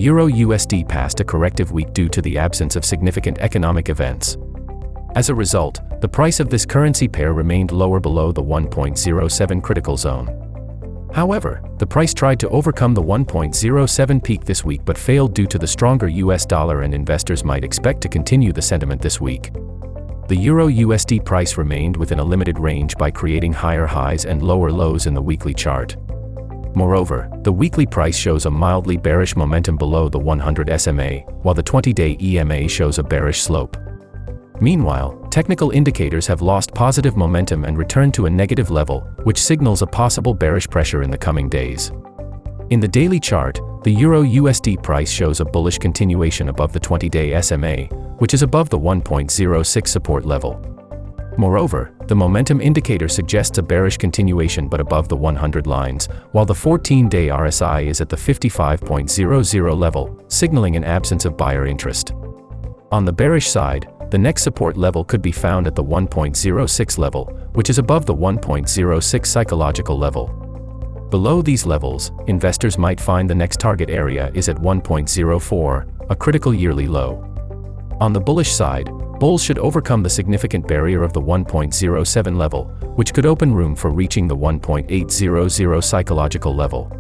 EURUSD passed a corrective week due to the absence of significant economic events. As a result, the price of this currency pair remained lower below the 1.07 critical zone. However, the price tried to overcome the 1.07 peak this week but failed due to the stronger US dollar, and investors might expect to continue the sentiment this week. The EURUSD price remained within a limited range by creating higher highs and lower lows in the weekly chart. Moreover, the weekly price shows a mildly bearish momentum below the 100 SMA, while the 20-day EMA shows a bearish slope. Meanwhile, technical indicators have lost positive momentum and returned to a negative level, which signals a possible bearish pressure in the coming days. In the daily chart, the EURUSD price shows a bullish continuation above the 20-day SMA, which is above the 1.06 support level. Moreover, the momentum indicator suggests a bearish continuation but above the 100 lines, while the 14-day RSI is at the 55.00 level, signaling an absence of buyer interest. On the bearish side, the next support level could be found at the 1.06 level, which is above the 1.06 psychological level. Below these levels, investors might find the next target area is at 1.04, a critical yearly low. On the bullish side, bulls should overcome the significant barrier of the 1.07 level, which could open room for reaching the 1.800 psychological level.